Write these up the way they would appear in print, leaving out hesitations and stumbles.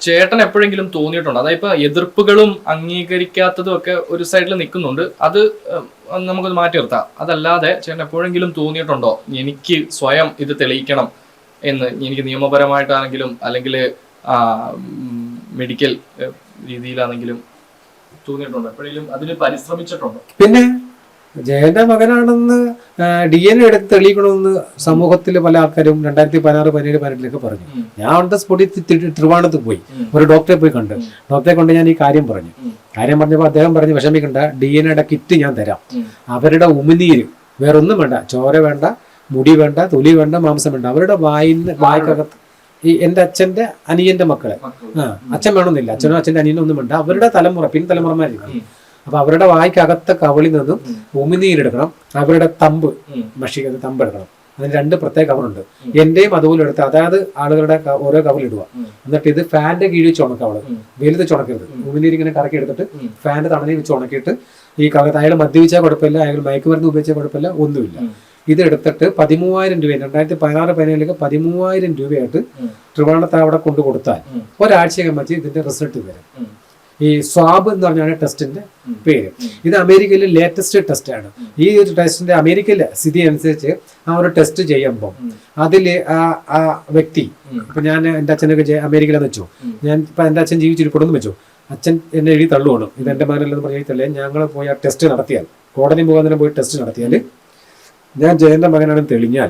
ചേട്ടൻ എപ്പോഴെങ്കിലും തോന്നിയിട്ടുണ്ടോ, അതായത് ഇപ്പൊ എതിർപ്പുകളും അംഗീകരിക്കാത്തതും ഒക്കെ ഒരു സൈഡിൽ നിൽക്കുന്നുണ്ട്, അത് നമുക്കത് മാറ്റി നിർത്താം. അതല്ലാതെ ചേട്ടൻ എപ്പോഴെങ്കിലും തോന്നിയിട്ടുണ്ടോ എനിക്ക് സ്വയം ഇത് തെളിയിക്കണം എന്ന്, എനിക്ക് നിയമപരമായിട്ടാണെങ്കിലും അല്ലെങ്കിൽ മെഡിക്കൽ രീതിയിലാണെങ്കിലും തോന്നിയിട്ടുണ്ടോ എപ്പോഴെങ്കിലും, അതിന് പരിശ്രമിച്ചിട്ടുണ്ടോ? പിന്നെ ജയന്റെ മകനാണെന്ന് DNA എടുത്ത് തെളിയിക്കണമെന്ന് സമൂഹത്തിൽ പല ആൾക്കാരും 2016, 17, 18 പറഞ്ഞു. ഞാൻ ഓൺ ദ സ്പോട്ടിൽ ട്രിവാണ്ടത്ത് പോയി ഒരു ഡോക്ടറെ പോയി കണ്ട്, ഡോക്ടറെ കൊണ്ട് ഞാൻ ഈ കാര്യം പറഞ്ഞപ്പോൾ അദ്ദേഹം പറഞ്ഞു വിഷമിക്കണ്ട, DNA കിറ്റ് ഞാൻ തരാം, അവരുടെ ഉമിനീര്, വേറൊന്നും വേണ്ട, ചോര വേണ്ട, മുടി വേണ്ട, തൊലി വേണ്ട, മാംസം വേണ്ട, അവരുടെ വായ്ക്കകത്ത് ഈ എൻ്റെ അച്ഛന്റെ അനിയന്റെ മക്കളെ, അച്ഛൻ വേണമെന്നില്ല, അച്ഛനോ അച്ഛൻ്റെ അനിയനോ ഒന്നും വേണ്ട, അവരുടെ തലമുറ പിൻതലമുറമായിരിക്കും. അപ്പൊ അവരുടെ വായ്ക്കകത്ത കവളിൽ നിന്നും ഉമിനീരെടുക്കണം, അവരുടെ തമ്പ് മഷിക്കുന്ന തമ്പ് എടുക്കണം. അതിന് 2 പ്രത്യേക കവറുണ്ട്. എന്റെയും അതുപോലെ എടുത്ത്, അതായത് ആളുകളുടെ ഓരോ കവറിലിടുക, എന്നിട്ട് ഇത് ഫാന്റെ കീഴിൽ വെച്ച് ഉണക്കുക. അവള് വെയിലത്ത് ചുണക്കരുത്, ഉമിനീര് ഇങ്ങനെ കറക്കി എടുത്തിട്ട് ഫാന്റെ തണലിൽ വെച്ച് ഉണക്കിയിട്ട് ഈ കവർ, അയാൾ മദ്യപിച്ചാൽ കുഴപ്പമില്ല, അയാൾ മയക്കുമരുന്ന് ഉപയോഗിച്ചാൽ കുഴപ്പമില്ല, ഒന്നുമില്ല. ഇത് എടുത്തിട്ട് 13,000 രൂപ 2016, 17 13,000 രൂപയായിട്ട് ട്രിവാണ്ടത്ത് അവിടെ കൊണ്ടു കൊടുത്താൽ ഒരാഴ്ചയ്ക്ക് വെച്ച് ഇതിന്റെ റിസൾട്ട് വരും. ഈ സ്വാബ് എന്ന് പറഞ്ഞാണ് ടെസ്റ്റിന്റെ പേര്. ഇത് അമേരിക്കയിലെ ലേറ്റസ്റ്റ് ടെസ്റ്റ് ആണ്. ഈ ഒരു ടെസ്റ്റിന്റെ അമേരിക്കയിലെ സ്ഥിതി അനുസരിച്ച് ആ ഒരു ടെസ്റ്റ് ചെയ്യുമ്പോൾ അതിൽ ആ വ്യക്തി, ഇപ്പൊ ഞാൻ എൻ്റെ അച്ഛനൊക്കെ അമേരിക്കയിലെന്ന് വെച്ചു, ഞാൻ ഇപ്പൊ എൻ്റെ അച്ഛൻ ജീവിച്ചിരിക്കണമെന്ന് വെച്ചു, അച്ഛൻ എന്നെ എഴുതി തള്ളുവാണ്, ഇത് എൻ്റെ മകനല്ലെന്ന് പറഞ്ഞ് തള്ളേ, ഞങ്ങൾ പോയി ആ ടെസ്റ്റ് നടത്തിയാൽ, കോടതി മുഖാന്തരം പോയി ടെസ്റ്റ് നടത്തിയാൽ ഞാൻ ജയന്റെ മകനാണെന്ന് തെളിഞ്ഞാൽ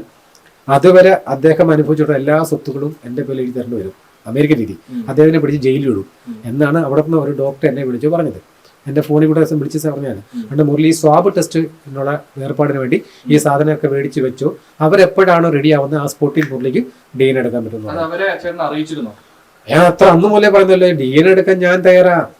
അതുവരെ അദ്ദേഹം അനുഭവിച്ചിട്ടുള്ള എല്ലാ സ്വത്തുക്കളും എൻ്റെ പേരിൽ എഴുതി തരേണ്ടി വരും. അമേരിക്കൻ രീതി. അദ്ദേഹത്തിനെ പിടിച്ച് ജയിലിൽ വിടും എന്നാണ് അവിടെ നിന്ന് ഒരു ഡോക്ടർ എന്നെ വിളിച്ച് പറഞ്ഞത്. എൻ്റെ ഫോണിൽ കൂടെ വിളിച്ച് പറഞ്ഞാണ്. അതുകൊണ്ട് മുരളി ഈ സ്വാബ് ടെസ്റ്റ് എന്നുള്ള ഏർപ്പാടിന് വേണ്ടി ഈ സാധനമൊക്കെ മേടിച്ച് വെച്ചു, അവരെപ്പോഴാണോ റെഡി ആവുന്നത് ആ സ്പോട്ടിൽ മുരളിക്ക് DNA എടുക്കാൻ പറ്റുന്നത്. ഞാൻ അത്ര അന്ന് മൂലം പറയുന്നല്ലോ, DNA എടുക്കാൻ ഞാൻ തയ്യാറാ,